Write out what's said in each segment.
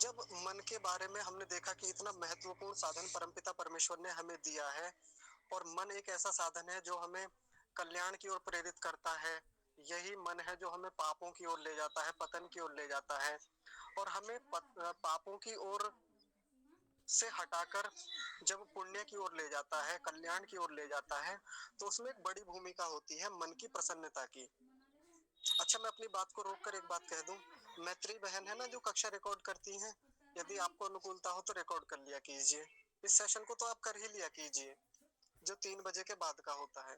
जब मन के बारे में हमने देखा कि इतना महत्वपूर्ण साधन परमपिता परमेश्वर ने हमें दिया है और मन एक ऐसा साधन है जो हमें कल्याण की ओर प्रेरित करता है। यही मन है जो हमें पापों की ओर ले जाता है, पतन की ओर ले जाता है और हमें पापों की ओर से हटाकर जब पुण्य की ओर ले जाता है, कल्याण की ओर ले जाता है, तो उसमें एक बड़ी भूमिका होती है मन की प्रसन्नता की। अच्छा, मैं अपनी बात को रोककर एक बात कह दूं। मैत्री बहन है ना जो कक्षा रिकॉर्ड करती हैं, यदि आपको अनुकूलता हो तो रिकॉर्ड कर लिया कीजिए। इस सेशन को तो आप कर ही लिया कीजिए जो 3 बजे के बाद का होता है।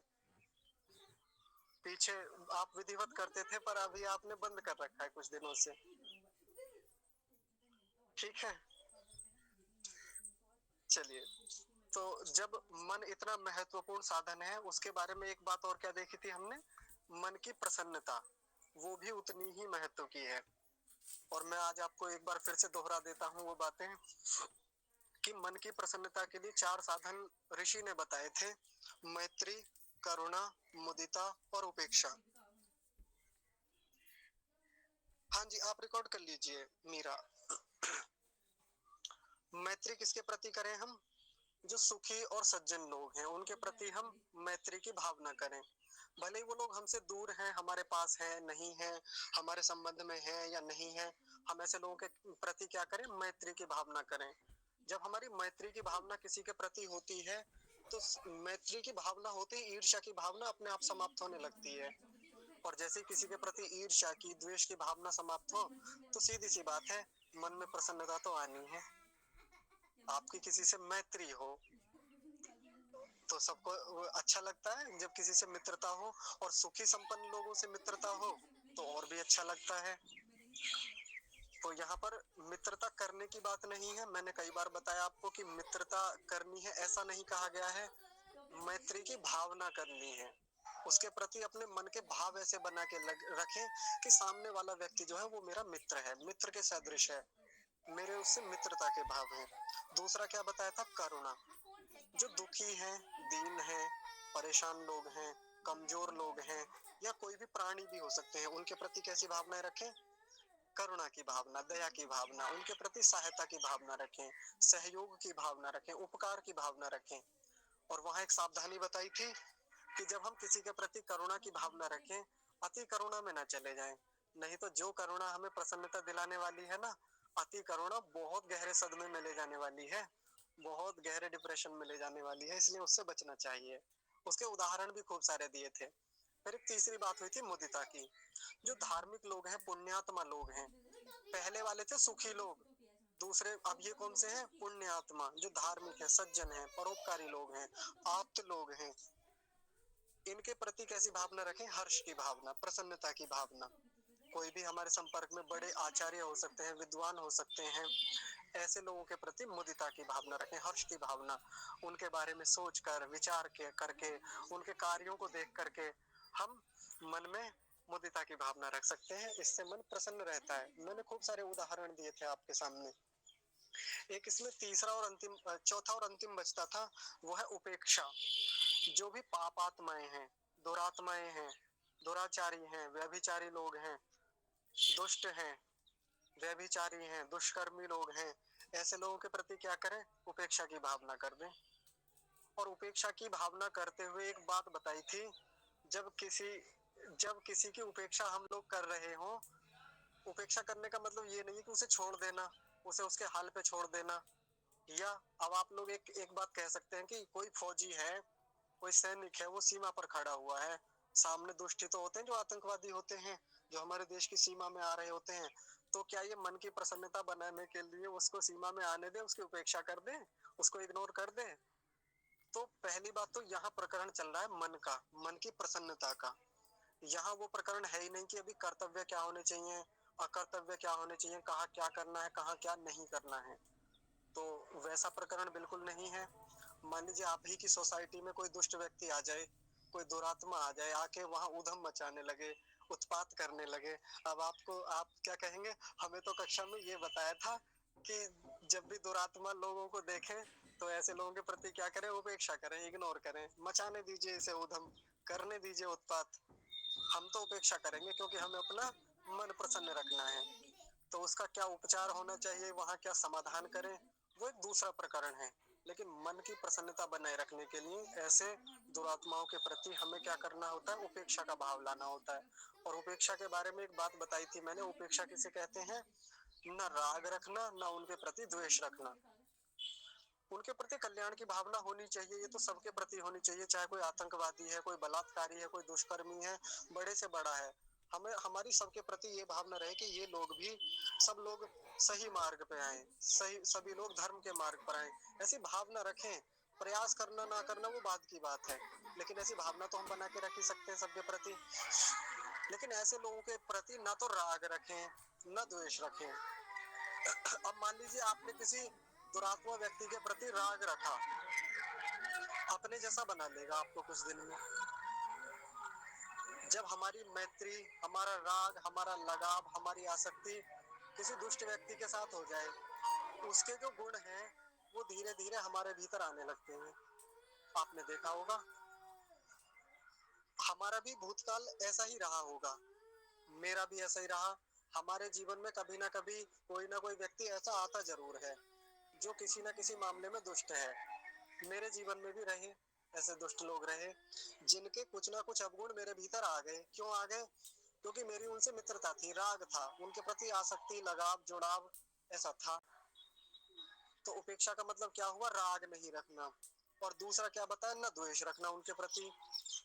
पीछे आप विधिवत करते थे पर अभी आपने बंद कर रखा है कुछ दिनों से। ठीक है, चलिए। तो जब मन इतना महत्वपूर्ण साधन है, उसके बारे में एक बात और क्या देखी थी हमने, मन की प्रसन्नता वो भी उतनी ही महत्व की है। और मैं आज आपको एक बार फिर से दोहरा देता हूँ वो बातें कि मन की प्रसन्नता के लिए 4 साधन ऋषि ने बताए थे: मैत्री, करुणा, मुदिता और उपेक्षा। हाँ जी, आप रिकॉर्ड कर लीजिए मीरा। मैत्री किसके प्रति करें हम? जो सुखी और सज्जन लोग हैं उनके प्रति हम मैत्री की भावना करें। भले ही वो लोग हमसे दूर हैं, हमारे पास है नहीं है, हमारे संबंध में है या नहीं है, हम ऐसे लोगों के प्रति क्या करें? मैत्री की भावना करें। जब हमारी मैत्री की भावना किसी के प्रति होती है तो मैत्री की भावना होते ही ईर्ष्या की भावना अपने आप समाप्त होने लगती है। और जैसे किसी के प्रति ईर्ष्या की, द्वेष की भावना समाप्त हो तो सीधी सी बात है, मन में प्रसन्नता तो आनी है। आपकी किसी से मैत्री हो तो सबको अच्छा लगता है। जब किसी से मित्रता हो और सुखी संपन्न लोगों से मित्रता हो तो और भी अच्छा लगता है। तो यहाँ पर मित्रता करने की बात नहीं है। मैंने कई बार बताया आपको कि मित्रता करनी है, ऐसा नहीं कहा गया है। मैत्री की भावना करनी है, उसके प्रति अपने मन के भाव ऐसे बना के रखें कि सामने वाला व्यक्ति जो है वो मेरा मित्र है, मित्र के सदृश है, मेरे उससे मित्रता के भाव हैं। दूसरा क्या बताया था? करुणा। जो दुखी हैं, दीन हैं, परेशान लोग हैं, कमजोर लोग हैं या कोई भी प्राणी भी हो सकते हैं, उनके प्रति कैसी भावनाएं रखें? करुणा की भावना, दया की भावना, उनके प्रति सहायता की भावना रखें, सहयोग की भावना रखें, उपकार की भावना रखें। और वहां एक सावधानी बताई थी कि जब हम किसी के प्रति करुणा की भावना रखें, अति करुणा में ना चले जाएं। नहीं तो जो करुणा हमें प्रसन्नता दिलाने वाली है ना, अति करुणा बहुत गहरे सदमे में ले जाने वाली है, बहुत गहरे डिप्रेशन में ले जाने वाली है, इसलिए उससे बचना चाहिए। उसके उदाहरण भी खूब सारे दिए थे। फिर एक तीसरी बात हुई थी मुदिता की। जो धार्मिक लोग हैं, पुण्यात्मा लोग हैं। पहले वाले थे सुखी लोग, दूसरे अब ये कौन से हैं? पुण्यात्मा, जो धार्मिक है, सज्जन है, परोपकारी लोग हैं, आप्त लोग हैं। इनके प्रति कैसी भावना रखें? हर्ष की भावना, प्रसन्नता की भावना। कोई भी हमारे संपर्क में बड़े आचार्य हो सकते हैं, विद्वान हो सकते हैं, ऐसे लोगों के प्रति मुदिता की भावना रखें, हर्ष की भावना। उनके बारे में सोच कर, विचार के करके, उनके कार्यों को देख करके हम मन में मुदिता की भावना रख सकते हैं। इससे मन प्रसन्न रहता है। मैंने खूब सारे उदाहरण दिए थे आपके सामने। एक इसमें तीसरा और अंतिम, चौथा और अंतिम बचता था, वो है उपेक्षा। जो भी पापात्माएं हैं, दुरात्माएं हैं, दुराचारी हैं, व्यभिचारी लोग हैं, दुष्ट हैं, व्यभिचारी हैं, दुष्कर्मी लोग हैं, ऐसे लोगों के प्रति क्या करें? उपेक्षा की भावना कर दें। और उपेक्षा की भावना करते हुए एक बात बताई थी, जब किसी जब किसी की उपेक्षा हम लोग कर रहे हो, उपेक्षा करने का मतलब ये नहीं कि उसे छोड़ देना, उसे उसके हाल पे छोड़ देना। या अब आप लोग एक एक बात कह सकते हैं कि कोई फौजी है, कोई सैनिक है, वो सीमा पर खड़ा हुआ है, सामने दुष्ट ही तो होते हैं जो आतंकवादी होते हैं, जो हमारे देश की सीमा में आ रहे होते हैं। तो क्या ये मन की प्रसन्नता बनाने के लिए उसको सीमा में आने दे, उसकी उपेक्षा कर दे, उसको इग्नोर कर दे? तो पहली बात तो यहाँ प्रकरण चल रहा है मन का, मन की प्रसन्नता का। यहाँ वो प्रकरण है ही नहीं कि अभी कर्तव्य क्या होने चाहिए, अकर्तव्य क्या होने चाहिए, कहाँ क्या करना है, कहाँ क्या नहीं करना है। तो वैसा प्रकरण बिल्कुल नहीं है। मान लीजिए आप ही की सोसाइटी में कोई दुष्ट व्यक्ति आ जाए, कोई दुरात्मा आ जाए, आके वहां उधम मचाने लगे, उत्पात करने लगे। अब आप क्या कहेंगे? हमें तो कक्षा में ये बताया था कि जब भी दुरात्मा लोगों को देखें तो ऐसे लोगों के प्रति क्या करें? उपेक्षा करें, इग्नोर करें, मचाने दीजिए इसे उधम, करने दीजिए उत्पात। हम तो उपेक्षा करेंगे क्योंकि हमें अपना मन प्रसन्न रखना है। तो उसका क्या उपचार होना चाहिए, वहां क्या समाधान करें, वो एक दूसरा प्रकरण है। लेकिन मन की प्रसन्नता बनाए रखने के लिए ऐसे दुरात्माओं के प्रति हमें क्या करना होता है, उपेक्षा का भाव लाना होता है। और उपेक्षा के बारे में एक बात बताई थी मैंने, उपेक्षा किसे कहते हैं, न राग रखना, न उनके प्रति द्वेष रखना। उनके प्रति कल्याण की भावना होनी चाहिए, ये तो सबके प्रति होनी चाहिए, चाहे कोई आतंकवादी है, कोई बलात्कारी है, कोई दुष्कर्मी है, बड़े से बड़ा है। हमें हमारी सबके प्रति ये भावना रहे कि ये लोग भी, सब लोग सही मार्ग पे आए, सही सभी लोग धर्म के मार्ग पर आए, ऐसी भावना रखें। प्रयास करना ना करना वो बात की बात है, लेकिन ऐसी भावना तो हम बना के रख ही सकते हैं सबके प्रति। लेकिन ऐसे लोगों के प्रति ना तो राग रखें, न द्वेष रखें। अब मान लीजिए आपने किसी दुरात्मा व्यक्ति के प्रति राग रखा, अपने जैसा बना लेगा आपको कुछ दिन में। जब हमारी मैत्री, हमारा राग, हमारा लगाव, हमारी आसक्ति किसी दुष्ट व्यक्ति के साथ हो जाए, उसके जो गुण हैं वो धीरे धीरे हमारे भीतर आने लगते हैं। आपने देखा होगा, हमारा भी भूतकाल ऐसा ही रहा होगा, मेरा भी ऐसा ही रहा। हमारे जीवन में कभी ना कभी कोई ना कोई व्यक्ति ऐसा आता जरूर है जो किसी ना किसी मामले में दुष्ट है। मेरे जीवन में भी रहे ऐसे दुष्ट लोग, रहे जिनके कुछ ना कुछ अवगुण मेरे भीतर आ गए। क्यों आ गए? क्योंकि मेरी उनसे मित्रता थी, राग था, उनके प्रति आसक्ति, लगाव, जुड़ाव ऐसा था। तो उपेक्षा का मतलब क्या हुआ, राग नहीं रखना। और दूसरा क्या बताया, न द्वेष रखना उनके प्रति।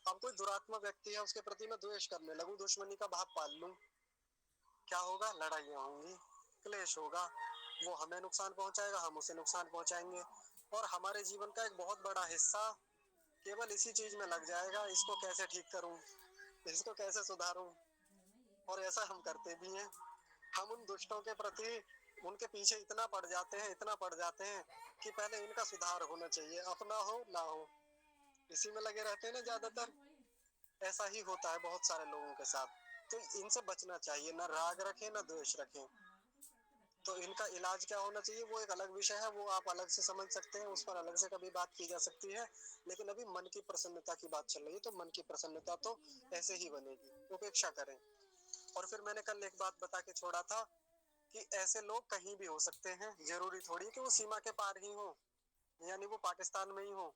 अब कोई दुरात्मा व्यक्ति है, उसके प्रति मैं द्वेष करने लगूं, दुश्मनी का भाव पाल लूं, क्या होगा, लड़ाइयाँ होंगी, क्लेश होगा, वो हमें नुकसान पहुंचाएगा, हम उसे नुकसान पहुंचाएंगे। और हमारे जीवन का एक बहुत बड़ा हिस्सा केवल इसी चीज में लग जाएगा, इसको कैसे ठीक करूं, इसको कैसे सुधारूं। और ऐसा हम करते भी हैं। हम उन दुष्टों के प्रति उनके पीछे इतना पड़ जाते हैं, इतना पड़ जाते हैं कि पहले इनका सुधार होना चाहिए, अपना हो ना हो, इसी में लगे रहते हैं ना ज्यादातर। ऐसा ही होता है बहुत सारे लोगों के साथ। तो इनसे बचना चाहिए, ना राग रखें ना द्वेष रखें। तो इनका इलाज क्या होना चाहिए वो एक अलग विषय है, वो आप अलग से समझ सकते हैं, उस पर अलग से कभी बात की जा सकती है। लेकिन अभी मन की प्रसन्नता की बात चल रही है, तो मन की प्रसन्नता तो ऐसे ही बनेगी, उपेक्षा करें। और फिर मैंने कल एक बात बता के छोड़ा था कि ऐसे लोग कहीं भी हो सकते हैं, जरूरी थोड़ी कि वो सीमा के पार ही हो, यानी वो पाकिस्तान में ही हो।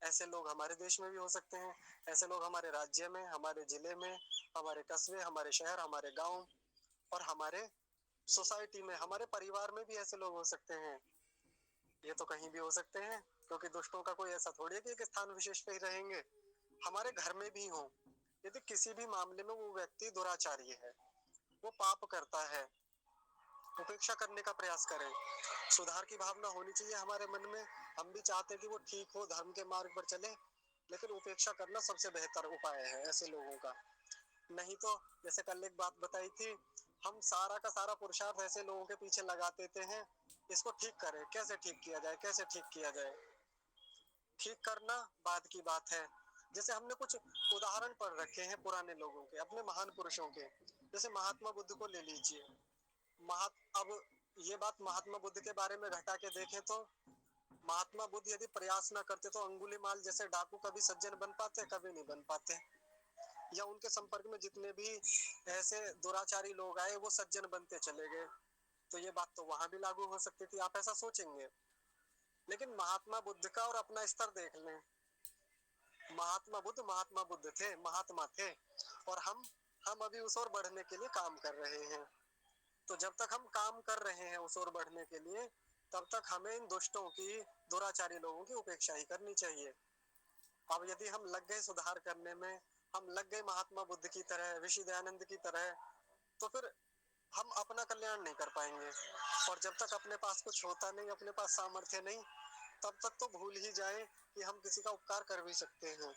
ऐसे लोग हमारे देश में भी हो सकते हैं, ऐसे लोग हमारे राज्य में, हमारे जिले में, हमारे कस्बे, हमारे शहर, हमारे गांव और हमारे सोसाइटी में, हमारे परिवार में भी ऐसे लोग हो सकते हैं। ये तो कहीं भी हो सकते हैं, क्योंकि दुष्टों का कोई ऐसा थोड़ी है कि एक स्थान विशेष पे ही रहेंगे। हमारे घर में भी हो, यदि किसी भी मामले में वो व्यक्ति दुराचारी है, वो पाप करता है, उपेक्षा करने का प्रयास करें। सुधार की भावना होनी चाहिए हमारे मन में, हम भी चाहते हैं कि वो ठीक हो, धर्म के मार्ग पर चले, लेकिन उपेक्षा करना सबसे बेहतर उपाय है ऐसे लोगों का। नहीं तो जैसे कल एक बात बताई थी, हम सारा का सारा पुरुषार्थ ऐसे लोगों के पीछे लगा देते हैं, इसको ठीक करें, कैसे ठीक किया जाए, कैसे ठीक किया जाए। ठीक करना बाद की बात है। जैसे हमने कुछ उदाहरण पढ़ रखे हैं पुराने लोगों के, अपने महान पुरुषों के। जैसे महात्मा बुद्ध को ले लीजिए। अब ये बात महात्मा बुद्ध के बारे में घटा के देखें तो महात्मा बुद्ध यदि प्रयास ना करते तो अंगुलीमाल जैसे डाकू कभी सज्जन बन पाते? कभी नहीं बन पाते। या उनके संपर्क में जितने भी ऐसे दुराचारी लोग आए वो सज्जन बनते चले गए। तो ये बात तो वहां भी लागू हो सकती थी, आप ऐसा सोचेंगे। लेकिन महात्मा बुद्ध का और अपना स्तर देख लें। महात्मा बुद्ध थे, महात्मा थे, और हम अभी उस ओर बढ़ने के लिए काम कर रहे हैं। तो जब तक हम काम कर रहे हैं उस ओर बढ़ने के लिए, तब तक हमें इन दुष्टों की, दुराचारी लोगों की उपेक्षा ही करनी चाहिए। अब यदि हम लग गए सुधार करने में, हम लग गए महात्मा बुद्ध की तरह, ऋषि दयानंद की तरह, तो फिर हम अपना कल्याण नहीं कर पाएंगे। और जब तक अपने पास कुछ होता नहीं, अपने पास सामर्थ्य नहीं, तब तक तो भूल ही जाए कि हम किसी का उपकार कर भी सकते हैं।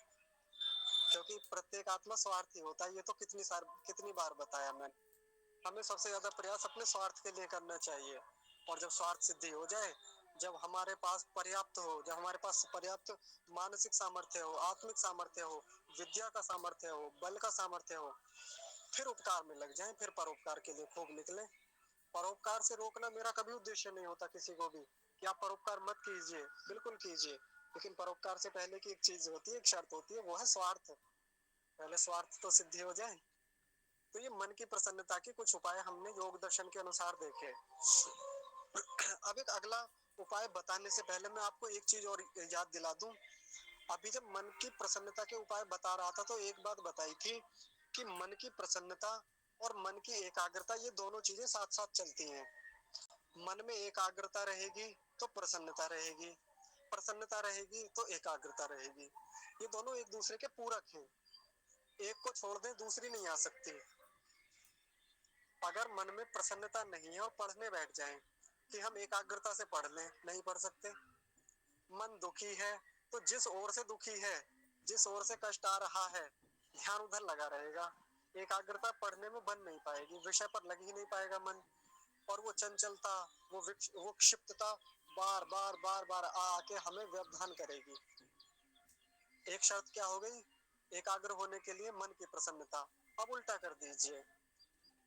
क्योंकि प्रत्येक आत्मा स्वार्थी होता है, ये तो कितनी बार बताया मैंने। हमें सबसे ज्यादा प्रयास अपने स्वार्थ के लिए करना चाहिए। और जब स्वार्थ सिद्धि हो जाए, जब हमारे पास पर्याप्त हो, जब हमारे पास पर्याप्त मानसिक सामर्थ्य हो, आत्मिक सामर्थ्य हो, विद्या का सामर्थ्य हो, बल का सामर्थ्य हो, फिर उपकार में लग जाएं, फिर परोपकार के लिए खूब निकले। परोपकार से रोकना मेरा कभी उद्देश्य नहीं होता किसी को भी कि आप परोपकार मत कीजिए, बिल्कुल कीजिए। लेकिन परोपकार से पहले की एक चीज होती है, एक शर्त होती है, वो है स्वार्थ। पहले स्वार्थ तो सिद्धि हो जाए, तो ये मन की प्रसन्नता के कुछ उपाय हमने योग दर्शन के अनुसार देखे। अब एक अगला उपाय बताने से पहले मैं आपको एक चीज और याद दिला दूं। अभी जब मन की प्रसन्नता के उपाय बता रहा था तो एक बात बताई थी कि मन की प्रसन्नता और मन की एकाग्रता ये दोनों चीजें साथ साथ चलती हैं। मन में एकाग्रता रहेगी तो प्रसन्नता रहेगी, प्रसन्नता रहेगी तो एकाग्रता रहेगी। ये दोनों एक दूसरे के पूरक हैं, एक को छोड़ दें दूसरी नहीं आ सकती। अगर मन में प्रसन्नता नहीं है और पढ़ने बैठ जाएं कि हम एकाग्रता से पढ़ लें, नहीं पढ़ सकते। मन दुखी है तो जिस ओर से दुखी है, जिस ओर से कष्ट आ रहा है, ध्यान उधर लगा रहेगा, एकाग्रता पढ़ने में बन नहीं पाएगी, विषय पर लग ही नहीं पाएगा मन। और वो चंचलता, वो क्षिप्तता बार बार बार बार आके हमें व्यवधान करेगी। एक शर्त क्या हो गई एकाग्र होने के लिए? मन की प्रसन्नता। अब उल्टा कर दीजिए,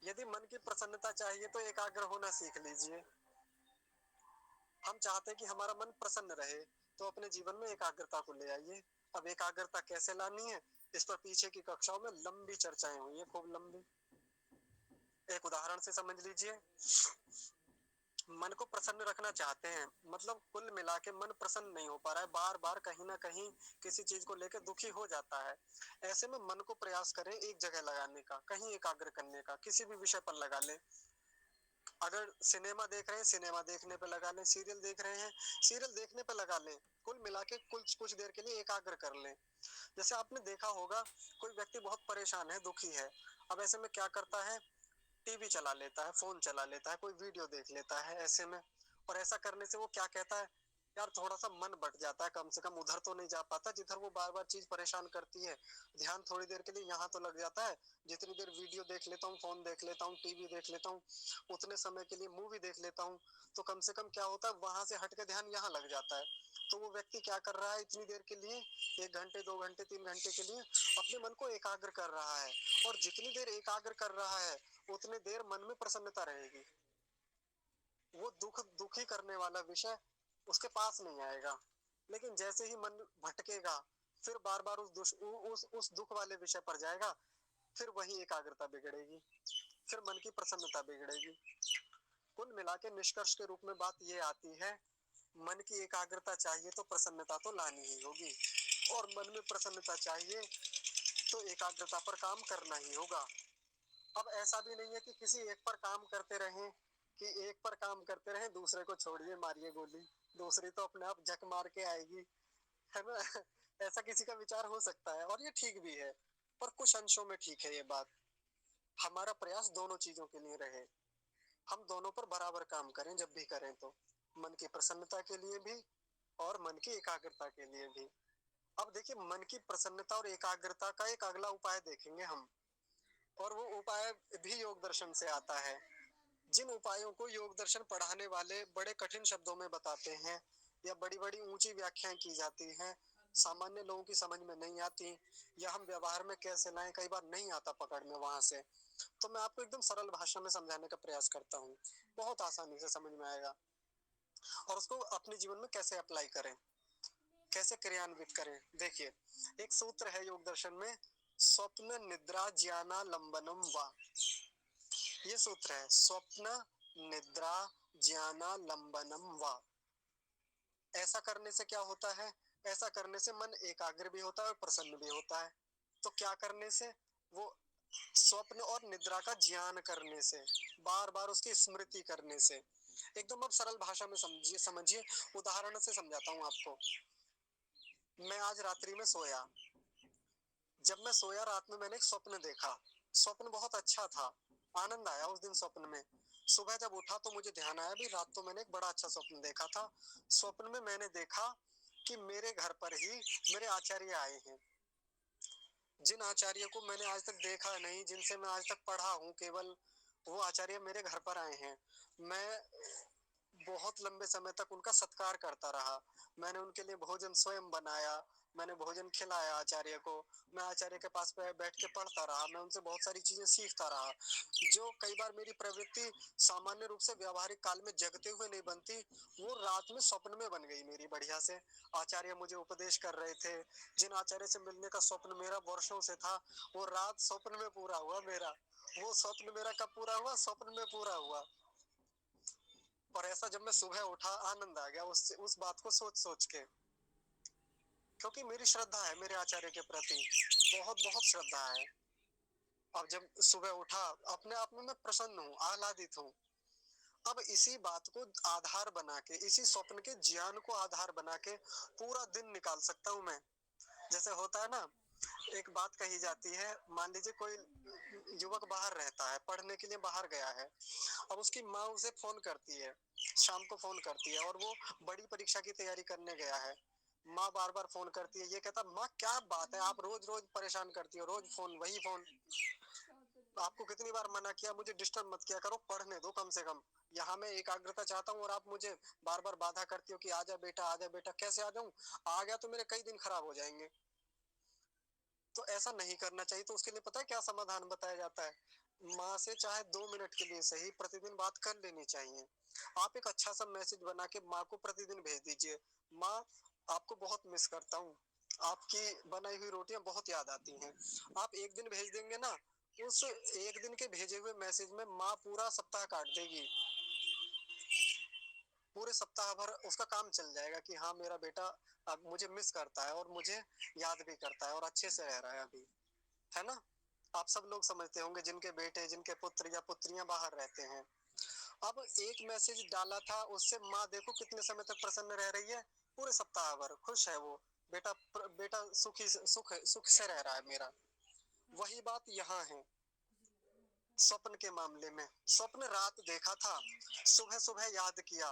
यदि मन की प्रसन्नता चाहिए तो एकाग्र होना सीख लीजिए। हम चाहते हैं कि हमारा मन प्रसन्न रहे तो अपने जीवन में एकाग्रता को ले आइए। अब एकाग्रता कैसे लानी है, इस पर पीछे की कक्षाओं में लंबी चर्चाएं हुई है, खूब लंबी। एक उदाहरण से समझ लीजिए। मन को प्रसन्न रखना चाहते हैं, मतलब कुल मिला के मन प्रसन्न नहीं हो पा रहा है, बार बार कहीं ना कहीं किसी चीज को लेकर दुखी हो जाता है। ऐसे में मन को प्रयास करें एक जगह लगाने का, कहीं एकाग्र करने का, किसी भी विषय पर लगा लें। अगर सिनेमा देख रहे हैं सिनेमा देखने पे लगा लें, सीरियल देख रहे हैं सीरियल देखने पे लगा लें, कुल मिला के कुछ कुछ देर के लिए एकाग्र कर लें। जैसे आपने देखा होगा कोई व्यक्ति बहुत परेशान है, दुखी है, अब ऐसे में क्या करता है, टीवी चला लेता है, फोन चला लेता है, कोई वीडियो देख लेता है ऐसे में। और ऐसा करने से वो क्या कहता है, यार थोड़ा सा मन बट जाता है, कम से कम उधर तो नहीं जा पाता जिधर वो बार बार चीज परेशान करती है। ध्यान थोड़ी देर के लिए यहाँ तो लग जाता है, जितनी देर वीडियो देख लेता हूँ, फोन देख लेता हूँ, टीवी देख लेता हूँ, उतने समय के लिए मूवी देख लेता हूँ, तो कम से कम क्या होता है वहां से हट के ध्यान यहाँ लग जाता है। तो वो व्यक्ति क्या कर रहा है इतनी देर के लिए, 1 घंटे 2 घंटे 3 घंटे के लिए अपने मन को एकाग्र कर रहा है। और जितनी देर एकाग्र कर रहा है उतने देर मन में प्रसन्नता रहेगी, वो दुखी करने वाला विषय उसके पास नहीं आएगा। लेकिन जैसे ही मन भटकेगा फिर बार बार उस दुख वाले विषय पर जाएगा, फिर वही एकाग्रता बिगड़ेगी, फिर मन की प्रसन्नता बिगड़ेगी। कुल मिला के निष्कर्ष के रूप में बात ये आती है, मन की एकाग्रता चाहिए तो प्रसन्नता तो लानी ही होगी, और मन में प्रसन्नता चाहिए तो एकाग्रता पर काम करना ही होगा। अब ऐसा भी नहीं है कि किसी एक पर काम करते रहें, कि एक पर काम करते रहें दूसरे को छोड़िए मारिए गोली, दूसरी तो अपने आप झक मार के आएगी, है ना। ऐसा किसी का विचार हो सकता है और ये ठीक भी है, पर कुछ अंशों में ठीक है ये बात। हमारा प्रयास दोनों चीजों के लिए रहे, हम दोनों पर बराबर काम करें जब भी करें तो, मन की प्रसन्नता के लिए भी और मन की एकाग्रता के लिए भी। अब देखिए मन की प्रसन्नता और एकाग्रता का एक अगला उपाय देखेंगे हम, और वो उपाय भी योग दर्शन से आता है। जिन उपायों को योग दर्शन पढ़ाने वाले बड़े कठिन शब्दों में बताते हैं या बड़ी बड़ी ऊंची व्याख्याएं की जाती हैं, सामान्य लोगों की समझ में नहीं आती, या हम व्यवहार में कैसे लाएं कई बार नहीं आता पकड़ में वहां से, तो मैं आपको एकदम सरल भाषा में समझाने का प्रयास करता हूँ, बहुत आसानी से समझ में आएगा। और उसको अपने जीवन में कैसे अप्लाई करें, कैसे क्रियान्वित करें। देखिए एक सूत्र है योग दर्शन में, स्वप्न निद्रा ज्ञाना लंबनम वा, ये सूत्र है, स्वप्न निद्रा ज्ञाना लंबनम वा। ऐसा करने से क्या होता है, ऐसा करने से मन एकाग्र भी होता है और प्रसन्न भी होता है। तो क्या करने से, वो स्वप्न और निद्रा का ज्ञान करने से, बार बार उसकी स्मृति करने से। एकदम अब सरल भाषा में समझिए समझिए, उदाहरण से समझाता हूँ आपको। मैं आज रात्रि में सोया, जब मैं सोया रात में मैंने एक स्वप्न देखा, स्वप्न बहुत अच्छा था, आनंद आया उस दिन स्वप्न में। सुबह जब उठा तो मुझे ध्यान आया भी रात तो मैंने एक बड़ा अच्छा स्वप्न देखा था। स्वप्न में मैंने देखा कि मेरे घर पर ही मेरे आचार्य आए हैं, जिन आचार्य को मैंने आज तक देखा नहीं, जिनसे मैं आज तक पढ़ा हूँ केवल, वो आचार्य मेरे घर पर आए हैं। मैं बहुत लंबे समय तक उनका सत्कार करता रहा, मैंने उनके लिए भोजन स्वयं बनाया, मैंने भोजन खिलाया आचार्य को, मैं आचार्य के पास बैठ के पढ़ता रहा, मैं उनसे बहुत सारी चीजें सीखता रहा। जो कई बार मेरी प्रवृत्ति सामान्य रूप से व्यावहारिक काल में जगते हुए नहीं बनती, वो रात में स्वप्न में बन गई मेरी बढ़िया से। आचार्य मुझे उपदेश कर रहे थे, जिन आचार्य से मिलने का स्वप्न मेरा वर्षों से था, वो रात स्वप्न में पूरा हुआ मेरा। वो स्वप्न मेरा कब पूरा हुआ? स्वप्न में पूरा हुआ। और ऐसा जब मैं सुबह उठा, आनंद आ गया उस बात को सोच सोच के, क्योंकि मेरी श्रद्धा है मेरे आचार्य के प्रति, बहुत बहुत श्रद्धा है। अब जब सुबह उठा, अपने आप में मैं प्रसन्न हूँ, आह्लादित हूँ। अब इसी बात को आधार बना के, इसी स्वप्न के ज्ञान को आधार बना के पूरा दिन निकाल सकता हूँ मैं। जैसे होता है ना, एक बात कही जाती है, मान लीजिए कोई युवक बाहर रहता है, पढ़ने के लिए बाहर गया है। अब उसकी माँ उसे फोन करती है, शाम को फोन करती है, और वो बड़ी परीक्षा की तैयारी करने गया है। माँ बार बार फोन करती है, ये कहता, माँ क्या बात है, आप रोज रोज परेशान करती हो, रोज फोन, वही फोन। आपको कितनी बार मना किया, मुझे डिस्टर्ब मत किया करो, पढ़ने दो कम से कम। यहाँ मैं एकाग्रता चाहता हूँ और आप मुझे बार बार बाधा करती हो कि आजा बेटा, आजा बेटा। कैसे आ जाऊं? आ गया तो मेरे कई दिन खराब हो जाएंगे। तो ऐसा नहीं करना चाहिए। तो उसके लिए पता है क्या समाधान बताया जाता है? माँ से चाहे 2 मिनट के लिए सही प्रतिदिन बात कर लेनी चाहिए। आप एक अच्छा सा मैसेज बना के माँ को प्रतिदिन भेज दीजिए, माँ आपको बहुत मिस करता हूँ, आपकी बनाई हुई रोटियां बहुत याद आती हैं। आप एक दिन भेज देंगे ना, उस एक दिन के भेजे हुए मैसेज में माँ पूरा सप्ताह काट देगी। पूरे सप्ताह भर उसका काम चल जाएगा कि हाँ मेरा बेटा अब मुझे मिस करता है और मुझे याद भी करता है और अच्छे से रह रहा है अभी, है ना? आप सब लोग समझते होंगे जिनके बेटे, जिनके पुत्र या पुत्रियां बाहर रहते हैं। अब एक मैसेज डाला था, उससे माँ देखो कितने समय तक प्रसन्न रह रही है, पूरे सप्ताह भर खुश है वो। बेटा बेटा सुख से रह रहा है मेरा। वही बात यहाँ है स्वप्न के मामले में। स्वप्न रात देखा था, सुबह सुबह याद किया,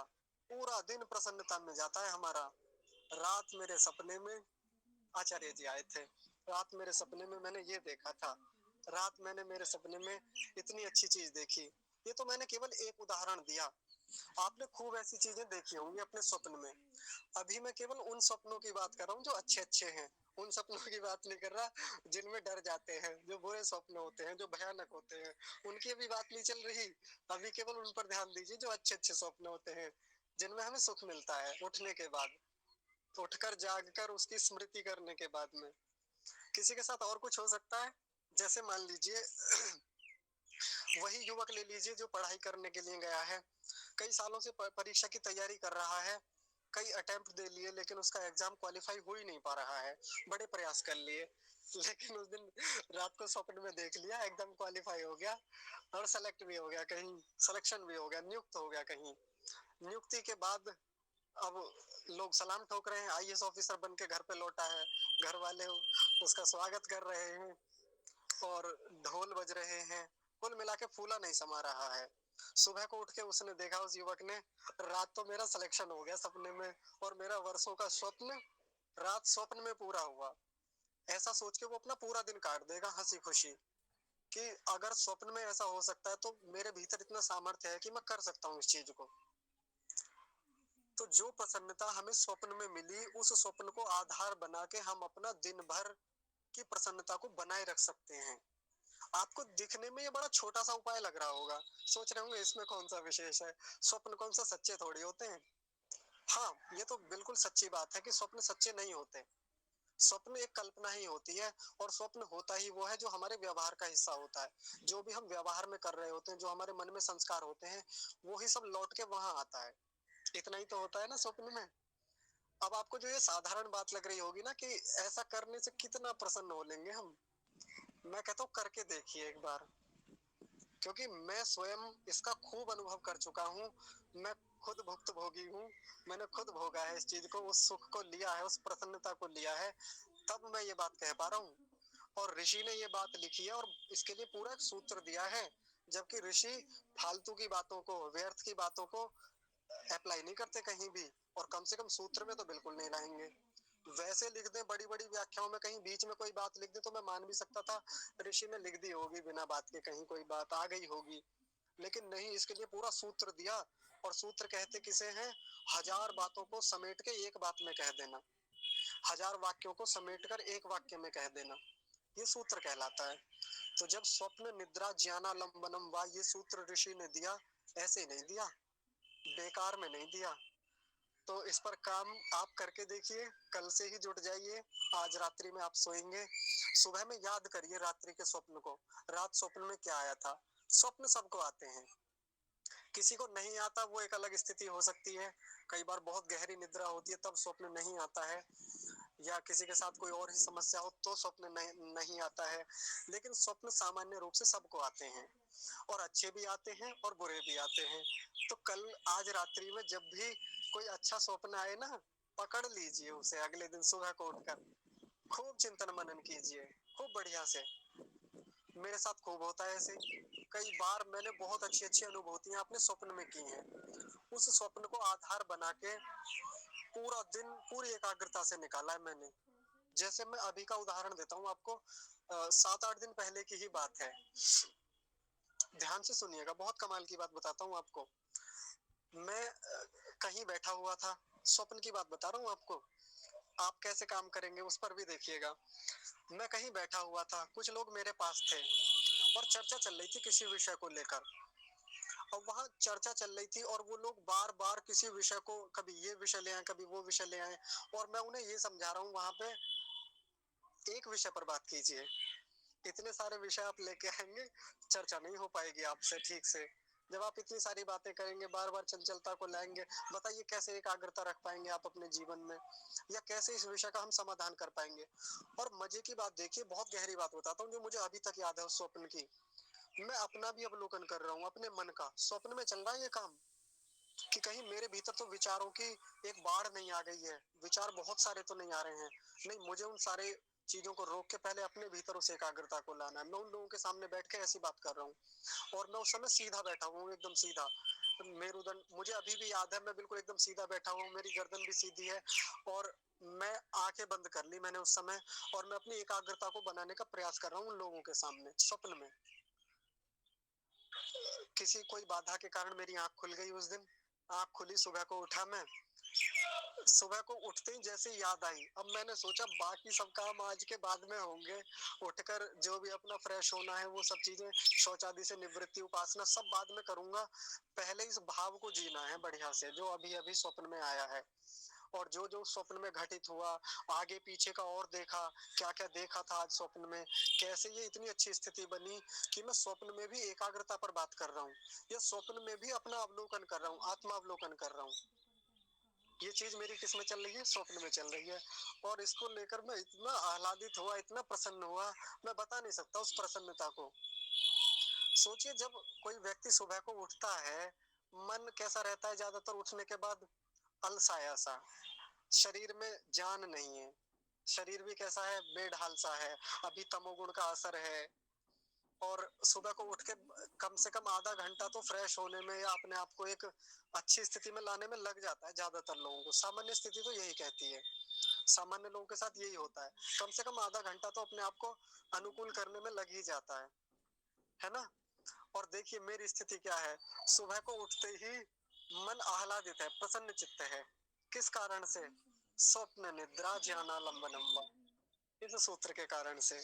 पूरा दिन प्रसन्नता में जाता है हमारा। रात मेरे सपने में आचार्य जी आए थे, रात मेरे सपने में मैंने ये देखा था, रात मैंने मेरे सपने में इतनी अच्छी चीज देखी। ये तो मैंने केवल एक उदाहरण दिया, आपने खूब ऐसी चीजें देखी होंगी अपने स्वप्न में। अभी मैं केवल उन सपनों की बात कर रहा हूँ जो अच्छे अच्छे हैं, उन सपनों की बात नहीं कर रहा जिनमें डर जाते हैं, जो बुरे स्वप्न होते हैं, जो भयानक होते हैं, उनकी अभी बात नहीं चल रही। अभी केवल उन पर ध्यान दीजिए जो अच्छे अच्छे स्वप्न होते हैं, जिनमें हमें सुख मिलता है उठने के बाद, उठकर जागकर उसकी स्मृति करने के बाद में। किसी के साथ और कुछ हो सकता है। जैसे मान लीजिए वही युवक ले लीजिए जो पढ़ाई करने के लिए गया है, कई सालों से परीक्षा की तैयारी कर रहा है, कई अटेम्प्ट दे लिए, लेकिन उसका एग्जाम क्वालिफाई हो ही नहीं पा रहा है। बड़े प्रयास कर लिए, लेकिन उस दिन रात को स्वप्न में देख लिया एकदम क्वालिफाई हो गया, और सेलेक्ट भी हो गया, कहीं सिलेक्शन भी हो गया, नियुक्त हो गया कहीं। नियुक्ति के बाद अब लोग सलाम ठोक रहे हैं, आईएएस ऑफिसर बन के घर पे लौटा है, घर वाले उसका स्वागत कर रहे हैं और ढोल बज रहे हैं। कुल मिला के फूला नहीं समा रहा है। सुबह को उठ के उसने देखा, उस युवक ने, रात तो मेरा सिलेक्शन हो गया सपने में, और मेरा वर्षों का स्वप्न रात स्वप्न में पूरा हुआ। ऐसा सोच के वो अपना पूरा दिन काट देगा हंसी खुशी, कि अगर स्वप्न में ऐसा हो सकता है तो मेरे भीतर इतना सामर्थ्य है कि मैं कर सकता हूँ इस चीज को। तो जो प्रसन्नता हमें स्वप्न में मिली, उस स्वप्न को आधार बना के हम अपना दिन भर की प्रसन्नता को बनाए रख सकते हैं। आपको दिखने में ये बड़ा छोटा सा उपाय लग रहा होगा, सोच रहे होंगे इसमें कौन सा विशेष है, स्वप्न कौन सा सच्चे थोड़ी होते हैं। हाँ, ये तो बिल्कुल सच्ची बात है कि स्वप्न सच्चे नहीं होते। स्वप्न एक कल्पना ही होती है, और स्वप्न होता ही वो है जो हमारे व्यवहार का हिस्सा होता है। जो भी हम व्यवहार में कर रहे होते हैं, जो हमारे मन में संस्कार होते हैं, वो ही सब लौट के वहां आता है। इतना ही तो होता है ना स्वप्न में। अब आपको जो ये साधारण बात लग रही होगी ना कि ऐसा करने से कितना प्रसन्न हो लेंगे हम, मैं कहता हूँ करके देखिए एक बार, क्योंकि मैं स्वयं इसका खूब अनुभव कर चुका हूँ। मैं खुद भुक्तभोगी हूँ, मैंने खुद भोगा है इस चीज को, उस सुख को लिया है, उस प्रसन्नता को लिया है, तब मैं ये बात कह पा रहा हूँ। और ऋषि ने ये बात लिखी है और इसके लिए पूरा एक सूत्र दिया है, जबकि ऋषि फालतू की बातों को, व्यर्थ की बातों को अप्लाई नहीं करते कहीं भी, और कम से कम सूत्र में तो बिल्कुल नहीं लाएंगे। वैसे लिख दे बड़ी बड़ी व्याख्याओं में, कहीं बीच में कोई बात लिख दे तो मैं मान भी सकता था ऋषि ने लिख दी होगी बिना बात के, कहीं कोई बात आ गई होगी, लेकिन नहीं, इसके लिए पूरा सूत्र दिया। और सूत्र कहते किसे हैं? हजार बातों को समेट के एक बात में कह देना। हजार वाक्यों को समेटकर एक वाक्य में कह देना, ये सूत्र कहलाता है। तो जब स्वप्न निद्रा ज्ञाना लंबनम वा, ये सूत्र ऋषि ने दिया, ऐसे नहीं दिया, बेकार में नहीं दिया। तो इस पर काम आप करके देखिए, कल से ही जुट जाइए। आज रात्रि में आप सोएंगे, सुबह में याद करिए रात्रि के स्वप्न को, रात स्वप्न में क्या आया था। स्वप्न सबको आते हैं, किसी को नहीं आता, वो एक अलग स्थिति हो सकती है। कई बार बहुत गहरी निद्रा होती है तब स्वप्न नहीं आता है, या किसी के साथ कोई और ही समस्या हो तो स्वप्न नहीं आता है। लेकिन स्वप्न सामान्य रूप से सबको आते हैं, और अच्छे भी आते हैं और बुरे भी आते हैं। तो कल आज रात्रि में जब भी कोई अच्छा स्वप्न आए ना, पकड़ लीजिए उसे, अगले दिन सुबह को उठकर खूब चिंतन मनन कीजिए, खूब बढ़िया से। मेरे साथ खूब होता है ऐसे, कई बार मैंने बहुत अच्छी अच्छी अनुभूतियां अपने स्वप्न में की हैं। उस स्वप्न को आधार बना के पूरा दिन पूरी एकाग्रता से निकाला है मैंने। जैसे मैं अभी का उदाहरण देता हूँ आपको, 7-8 दिन पहले की ही बात है, ध्यान से सुनिएगा, बहुत कमाल की बात बताता हूँ आपको। मैं कहीं बैठा हुआ था, स्वप्न की बात बता रहा हूँ आपको, आप कैसे काम करेंगे उस पर भी देखिएगा। मैं कहीं बैठा हुआ था, कुछ लोग मेरे पास थे और चर्चा चल रही थी किसी विषय को लेकर। और वहां चर्चा चल रही थी और वो लोग बार बार किसी विषय को, कभी ये विषय ले आए कभी वो विषय ले आए, और मैं उन्हें ये समझा रहा हूँ वहां पे एक विषय पर बात कीजिए। इतने सारे विषय आप लेके आएंगे, चर्चा नहीं हो पाएगी आपसे ठीक से। जब आप इतनी सारी बातें करेंगे, बार बार चंचलता को लाएंगे, बताइए कैसे एकाग्रता रख पाएंगे आप अपने जीवन में, या कैसे इस विषय का हम समाधान कर पाएंगे। और मजे की बात देखिए, बहुत गहरी बात बताता हूँ जो मुझे अभी तक याद है उस स्वप्न की। मैं अपना भी अवलोकन कर रहा हूँ अपने मन का, स्वप्न में चल रहा है ये काम, कि कहीं मेरे भीतर तो विचारों की एक बाढ़ नहीं आ गई है, विचार बहुत सारे तो नहीं आ रहे हैं। नहीं, मुझे उन सारे चीजों को रोक के पहले अपने भीतर उस एकाग्रता को लाना है। मैं उन लोगों के सामने बैठ के ऐसी बात कर रहा हूँ, और मैं उस समय सीधा बैठा हुआ हूँ, एकदम सीधा। मेरुदंड मुझे अभी भी याद है, मैं बिल्कुल एकदम सीधा बैठा हुआ हूँ, मेरी गर्दन भी सीधी है, और मैं आंखें बंद कर ली मैंने उस समय, और मैं अपनी एकाग्रता को बनाने का प्रयास कर रहा हूँ उन लोगों के सामने स्वप्न में। किसी कोई बाधा के कारण मेरी आंख खुल गई उस दिन, आंख खुली, सुबह को उठा मैं, सुबह को उठते ही जैसे याद आई, अब मैंने सोचा बाकी सब काम आज के बाद में होंगे, उठकर जो भी अपना फ्रेश होना है वो सब चीजें, शौच आदि से निवृत्ति, उपासना सब बाद में करूंगा, पहले इस भाव को जीना है बढ़िया से जो अभी अभी स्वप्न में आया है। और जो जो स्वप्न में घटित हुआ, आगे पीछे का और देखा, क्या क्या देखा था आज स्वप्न में, कैसे ये इतनी अच्छी स्थिति बनी कि मैं स्वप्न में भी एकाग्रता पर बात कर रहा हूँ, या स्वप्न में भी अपना अवलोकन कर रहा हूँ, आत्मावलोकन कर रहा हूँ। ये चीज मेरी किस में चल रही है, स्वप्न में चल रही है। और इसको लेकर मैं इतना आह्लादित हुआ, इतना प्रसन्न हुआ, मैं बता नहीं सकता उस प्रसन्नता को। सोचिए, जब कोई व्यक्ति सुबह को उठता है, मन कैसा रहता है ज्यादातर उठने के बाद, अलसाया सा, शरीर में जान नहीं है, शरीर भी कैसा है, बेढाल सा है, अभी तमोगुण का असर है। और सुबह को उठ के कम से कम आधा घंटा तो फ्रेश होने में या अपने आप को एक अच्छी स्थिति में लाने में लग जाता है ज्यादातर लोगों को, सामान्य स्थिति तो यही कहती है, सामान्य लोगों के साथ यही होता है, कम से कम आधा घंटा तो अपने आप को अनुकूल करने में लग ही जाता है ना। और देखिए मेरी स्थिति क्या है, सुबह को उठते ही मन आह्लादित है, प्रसन्न चित्त है, किस कारण से, स्वप्न निद्रा ज्ञानालंबनम, इस सूत्र के कारण से।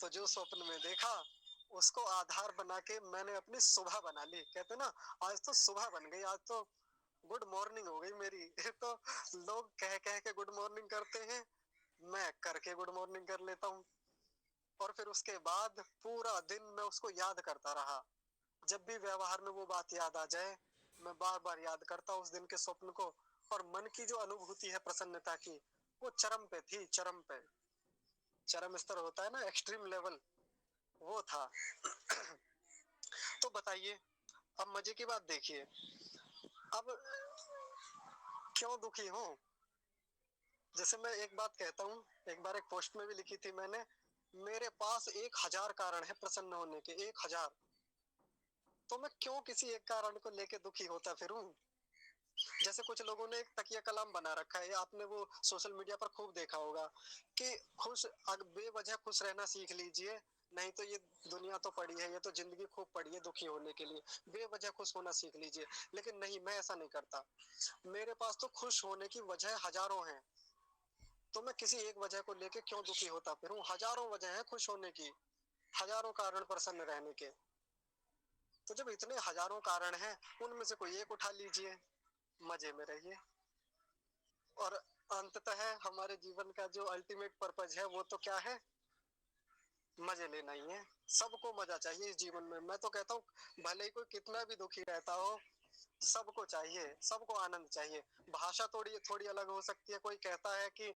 तो जो स्वप्न में देखा उसको आधार बना के मैंने अपनी सुबह बना ली, कहते ना, आज तो सुबह बन गई, आज तो गुड मॉर्निंग हो गई मेरी। तो लोग कह कह के गुड मॉर्निंग करते हैं, मैं करके गुड मॉर्निंग कर लेता हूँ। और फिर उसके बाद पूरा दिन मैं उसको याद करता रहा, जब भी व्यवहार में वो बात याद आ जाए, मैं बार बार याद करता उस दिन के स्वप्न को। और मन की जो अनुभूति है प्रसन्नता की, वो चरम पे थी, चरम पे, चरम स्तर होता है ना, एक्सट्रीम लेवल, वो था। तो बताइए, अब मजे की बात देखिए, अब क्यों दुखी हूँ। जैसे मैं एक बात कहता हूँ, एक बार एक पोस्ट में भी लिखी थी मैंने, मेरे पास 1000 कारण है प्रसन्न होने के, 1000, तो मैं क्यों किसी एक कारण को लेके दुखी होता फिरूं। जैसे कुछ लोगों ने एक तकिया कलाम बना रखा है, आपने वो सोशल मीडिया पर खूब देखा होगा, कि खुश, बेवजह खुश रहना सीख लीजिए, नहीं तो ये दुनिया तो पड़ी है, ये तो जिंदगी खूब पड़ी है दुखी होने के लिए, बेवजह खुश होना सीख लीजिए। लेकिन नहीं, मैं ऐसा नहीं करता, मेरे पास तो खुश होने की वजह हजारों हैं, तो मैं किसी एक वजह को लेके क्यों दुखी होता फिरूं? हजारों वजह है खुश होने की, हजारों कारण प्रसन्न रहने के। तो जब इतने हजारों कारण हैं, उनमें से कोई एक उठा लीजिए, मजे में रहिए। और अंततः हमारे जीवन का जो अल्टीमेट पर्पज है वो तो क्या है? मजे लेना ही है। सबको मजा चाहिए इस जीवन में। मैं तो कहता हूँ भले ही कोई कितना भी दुखी रहता हो, सबको चाहिए, सबको आनंद चाहिए। भाषा थोड़ी थोड़ी अलग हो सकती है। कोई कहता है कि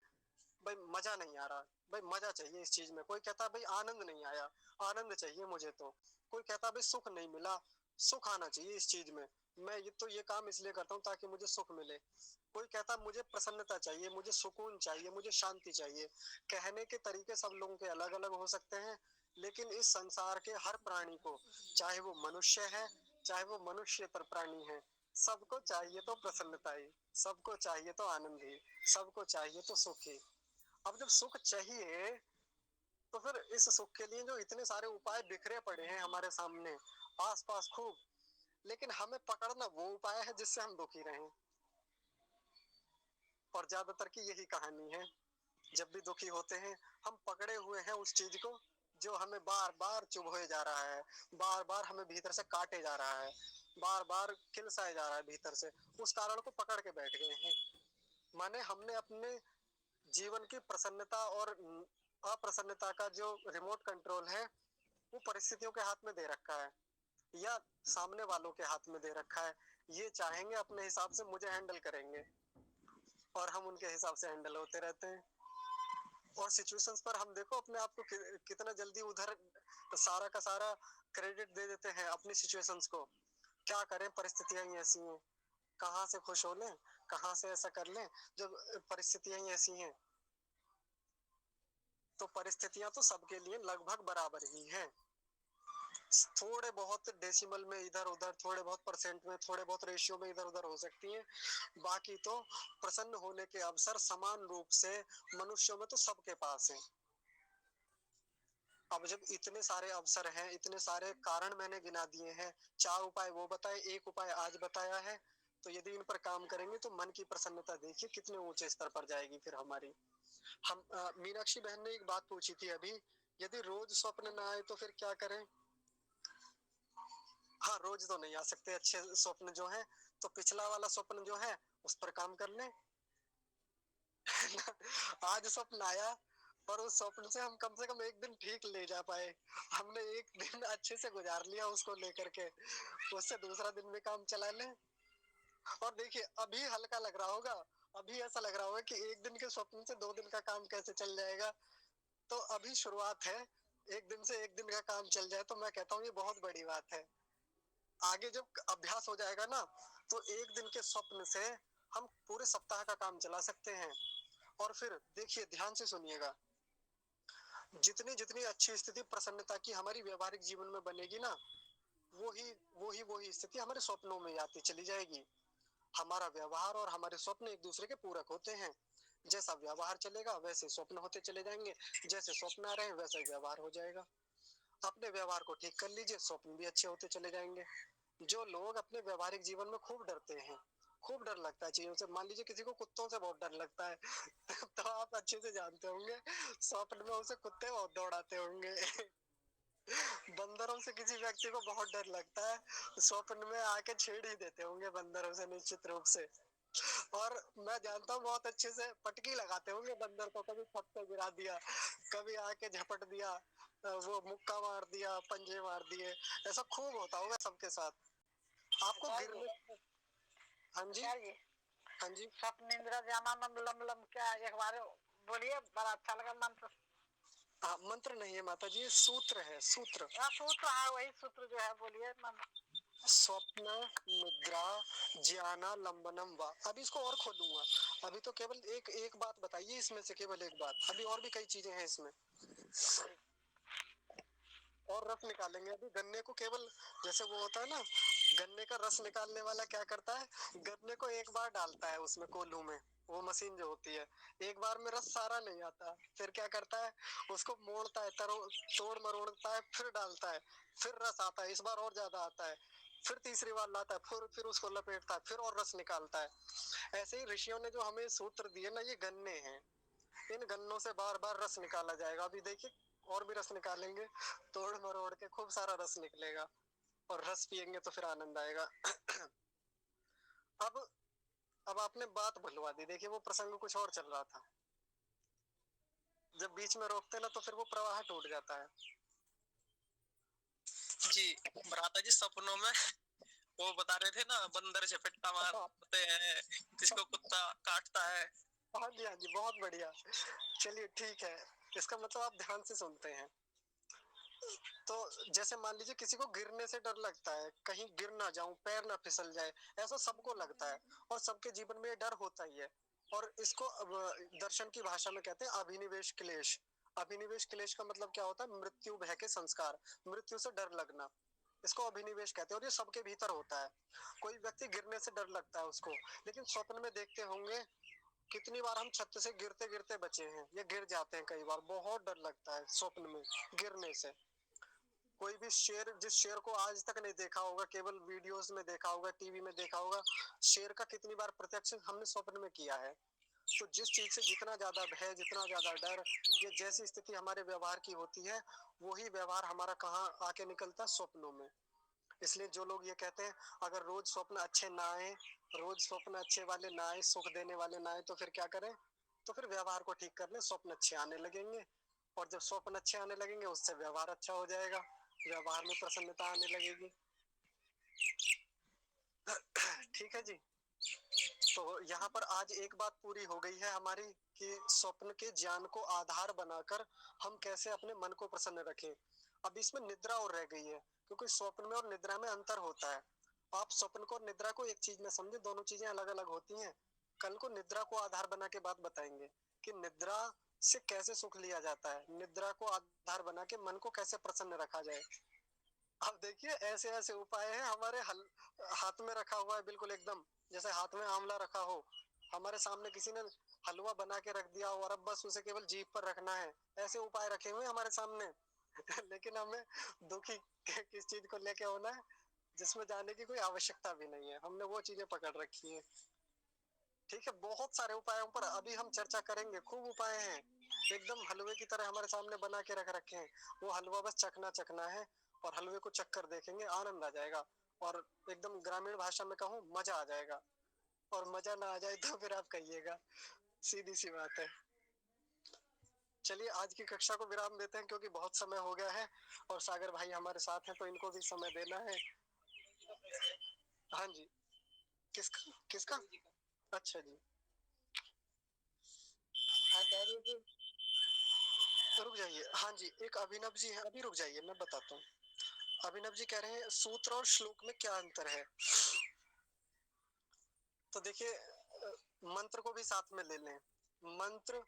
भाई मजा नहीं आ रहा, भाई मजा चाहिए इस चीज में। कोई कहता है भाई आनंद नहीं आया, आनंद चाहिए मुझे तो। कोई कहता है भाई सुख नहीं मिला, सुख आना चाहिए इस चीज में। मैं ये काम इसलिए करता हूँ ताकि मुझे सुख मिले। कोई कहता है मुझे प्रसन्नता चाहिए, मुझे सुकून चाहिए, मुझे शांति चाहिए। कहने के तरीके सब लोगों के अलग अलग हो सकते हैं, लेकिन इस संसार के हर प्राणी को, चाहे वो मनुष्य है, चाहे वो मनुष्यतर प्राणी है, सबको चाहिए तो प्रसन्नता ही, सबको चाहिए तो आनंद ही, सबको चाहिए तो सुख ही। अब जब सुख चाहिए, तो फिर इस सुख के लिए जो इतने सारे उपाय बिखरे पड़े हैं हमारे सामने आस पास खूब, लेकिन हमें पकड़ना वो उपाय है जिससे हम दुखी रहें। और ज्यादातर की यही कहानी है। जब भी दुखी होते हैं, हम पकड़े हुए हैं उस चीज को जो हमें बार बार चुभोए जा रहा है, बार बार हमें भीतर से काटे जा रहा है, बार बार खिलसाए जा रहा है भीतर से। उस कारण को पकड़ के बैठ गए हैं। माने हमने अपने जीवन की प्रसन्नता और अप्रसन्नता का जो रिमोट कंट्रोल है, वो परिस्थितियों के हाथ में दे रखा है, या सामने वालों के हाथ में दे रखा है। ये चाहेंगे अपने हिसाब से मुझे हैंडल करेंगे, और हम उनके हिसाब से हैंडल होते रहते हैं। और सिचुएशंस पर हम देखो अपने आप को कितना जल्दी उधर सारा का सारा क्रेडिट दे देते हैं अपनी सिचुएशंस को। क्या करें, परिस्थितियां ही ऐसी हैं। कहाँ से खुश हो लें, कहाँ से ऐसा कर लें, जब परिस्थितियां ही ऐसी हैं। तो परिस्थितियां तो सबके लिए लगभग बराबर ही हैं। थोड़े बहुत डेसिमल में इधर उधर, थोड़े बहुत परसेंट में, थोड़े बहुत रेशियो में इधर उधर हो सकती हैं। बाकी तो प्रसन्न होने के अवसर समान रूप से मनुष्यों में तो सबके पास हैं। अब जब इतने सारे अवसर हैं, इतने सारे कारण मैंने गिना दिए हैं, 4 उपाय वो बताए, एक उपाय आज बताया है, तो यदि इन पर काम करेंगे तो मन की प्रसन्नता देखिए कितने ऊंचे स्तर पर जाएगी फिर हमारी। हम मीनाक्षी बहन ने एक बात पूछी थी अभी, यदि रोज स्वप्न ना आए तो फिर क्या करें? हाँ, रोज तो नहीं आ सकते अच्छे स्वप्न जो है, तो पिछला वाला स्वप्न जो है उस पर काम कर लें। आज स्वप्न आया, पर उस स्वप्न से हम कम से कम एक दिन ठीक ले जा पाए। हमने एक दिन अच्छे से गुजार लिया उसको लेकर के, उससे दूसरा दिन में काम चला लें। और देखिए अभी हल्का लग रहा होगा, अभी ऐसा लग रहा होगा कि एक दिन के स्वप्न से 2 दिन का काम कैसे चल जाएगा। तो अभी शुरुआत है। एक दिन से एक दिन का काम चल जाए तो मैं कहता हूँ ये बहुत बड़ी बात है। आगे जब अभ्यास हो जाएगा ना, तो एक दिन के स्वप्न से हम पूरे सप्ताह का काम चला सकते हैं। और फिर देखिए, ध्यान से सुनिएगा, जितनी जितनी अच्छी स्थिति प्रसन्नता की हमारी व्यवहारिक जीवन में बनेगी ना, वो ही स्थिति हमारे स्वप्नों में आती चली जाएगी। हमारा व्यवहार और हमारे स्वप्न एक दूसरे के पूरक होते हैं। जैसा व्यवहार चलेगा वैसे स्वप्न होते चले जाएंगे, जैसे स्वप्न आ रहे हैं वैसा ही व्यवहार हो जाएगा। अपने व्यवहार को ठीक कर लीजिए, स्वप्न भी अच्छे होते चले जाएंगे। जो लोग अपने व्यवहारिक जीवन में खूब डरते हैं, खूब डर लगता है चीजों से, मान लीजिए किसी को कुत्तों से बहुत डर लगता है तो आप अच्छे से जानते होंगे स्वप्न में उसे कुत्ते बहुत दौड़ाते होंगे। बंदरों से किसी व्यक्ति को बहुत डर लगता है, स्वप्न में आके छेड़ ही देते होंगे बंदरों से निश्चित रूप से। और मैं जानता हूँ बहुत अच्छे से पटकी लगाते होंगे बंदर को, कभी छत पे गिरा दिया, कभी आके झपट दिया, वो मुक्का मार दिया, पंजे मार दिए। ऐसा खूब होता होगा सबके साथ आपको गिरने। हाँ जी, हाँ जी। स्वप्न इंद्र जामानंद लम लम, क्या एक बार बोलिए, बड़ा अच्छा लगा मंत्र। हाँ, मंत्र नहीं है माता जी, सूत्र है, सूत्र। हाँ सूत्र, हाँ वही सूत्र जो है, बोलिए मंत्र। स्वप्न मुद्रा ज्ञाना लंबनम वा। अभी इसको और खोलूंगा, अभी तो केवल एक एक बात बताइए इसमें से, केवल एक बात, अभी और भी कई चीजें हैं इसमें। और रस निकालेंगे अभी गन्ने को, केवल जैसे वो होता है ना, गन्ने का रस निकालने वाला क्या करता है, गन्ने को एक बार डालता है उसमें कोल्हू में, वो मशीन जो होती है, एक बार में रस सारा नहीं आता, फिर क्या करता है, उसको मोड़ता है, तोड़ मरोड़ता है, फिर डालता है, फिर रस आता है, इस बार और ज्यादा आता है, फिर तीसरी बार लाता है, फिर उसको लपेटता है, फिर और रस निकालता है। ऐसे ही ऋषियों ने जो हमें सूत्र दिए ना, ये गन्ने हैं, इन गन्नों से बार बार रस निकाला जाएगा। अभी देखिए और भी रस निकालेंगे, तोड़ मरोड़ के खूब सारा रस निकलेगा, और रस पियेंगे तो फिर आनंद आएगा। अब अब आपने बात भुलवा दी। देखिए वो प्रसंग कुछ और चल रहा था, जब बीच में रोकते ना तो फिर वो प्रवाह टूट जाता है। जी भ्राता जी, सपनों में वो बता रहे थे ना, बंदर झपट्टा मारते हैं, किसको कुत्ता काटता है। हाँ जी हाँ जी, बहुत बढ़िया। चलिए ठीक है, इसका मतलब आप ध्यान से सुनते हैं। तो जैसे मान लीजिए किसी को गिरने से डर लगता है, कहीं गिर ना जाऊं, पैर ना फिसल जाए, ऐसा सबको लगता है, और सबके जीवन में ये डर होता ही है। और इसको अब दर्शन की भाषा में कहते हैं अभिनिवेश क्लेश। अभिनिवेश क्लेश का मतलब क्या होता है? मृत्यु भय के संस्कार, मृत्यु से डर लगना, इसको अभिनिवेश कहते हैं। और ये सबके भीतर होता है। कोई व्यक्ति गिरने से डर लगता है उसको, लेकिन स्वप्न में देखते होंगे कितनी बार हम छत से गिरते गिरते बचे हैं, ये गिर जाते हैं कई बार, बहुत डर लगता है स्वप्न में गिरने से। कोई भी शेर, जिस शेर को आज तक नहीं देखा होगा, केवल वीडियोस में देखा होगा, टीवी में देखा होगा, शेर का कितनी बार प्रत्यक्ष हमने स्वप्न में किया है। तो जिस चीज से जितना ज्यादा भय, जितना ज्यादा डर, ये जैसी स्थिति हमारे व्यवहार की होती है, वही व्यवहार हमारा कहाँ आके निकलता है? स्वप्नों में। इसलिए जो लोग ये कहते हैं अगर रोज स्वप्न अच्छे ना आए, रोज स्वप्न अच्छे वाले ना आए, सुख देने वाले ना आए, तो फिर क्या करें? तो फिर व्यवहार को ठीक कर लें, स्वप्न अच्छे आने लगेंगे। और जब स्वप्न अच्छे आने लगेंगे, उससे व्यवहार अच्छा हो जाएगा, व्यवहार में प्रसन्नता आने लगेगी। ठीक है जी। तो यहाँ पर आज एक बात पूरी हो गई है हमारी, कि स्वप्न के ज्ञान को आधार बनाकर हम कैसे अपने मन को प्रसन्न रखें। अब इसमें निद्रा और रह गई है, क्योंकि स्वप्न में और निद्रा में अंतर होता है। आप स्वप्न को और निद्रा को एक चीज में समझे, दोनों चीजें अलग अलग होती हैं। कल को निद्रा को आधार बना के बात बताएंगे कि निद्रा से कैसे सुख लिया जाता है, निद्रा को आधार बना के मन को कैसे प्रसन्न रखा जाए। अब देखिए ऐसे ऐसे उपाय हैं हमारे हाथ में रखा हुआ है, बिल्कुल एकदम जैसे हाथ में आंवला रखा हो, हमारे सामने किसी ने हलवा बना के रख दिया हो, और अब बस उसे केवल जीभ पर रखना है। ऐसे उपाय रखे हुए हमारे सामने। लेकिन हमें दुखी किस चीज को लेके होना है, जिसमें जाने की कोई आवश्यकता भी नहीं है, हमने वो चीजें पकड़ रखी है। ठीक है, बहुत सारे उपायों पर अभी हम चर्चा करेंगे, खूब उपाय हैं, एकदम हलवे की तरह हमारे सामने बना के रख रखे हैं। वो हलवा बस चखना चखना है, और हलवे को चक्कर देखेंगे, आनंद आ जाएगा, और एकदम ग्रामीण भाषा में कहूँ, मजा आ जाएगा। और मजा ना आ जाए तो फिर आप कहिएगा, सीधी सी बात है। चलिए आज की कक्षा को विराम देते हैं, क्योंकि बहुत समय हो गया है, और सागर भाई हमारे साथ हैं तो इनको भी समय देना है। हाँ जी। किसका किसका? अच्छा जी। रुक जाइए, हाँ जी, एक अभिनव जी है, अभी रुक जाइए मैं बताता हूँ। अभिनव जी कह रहे हैं सूत्र और श्लोक में क्या अंतर है। तो देखिए मंत्र को भी साथ में ले लें। मंत्र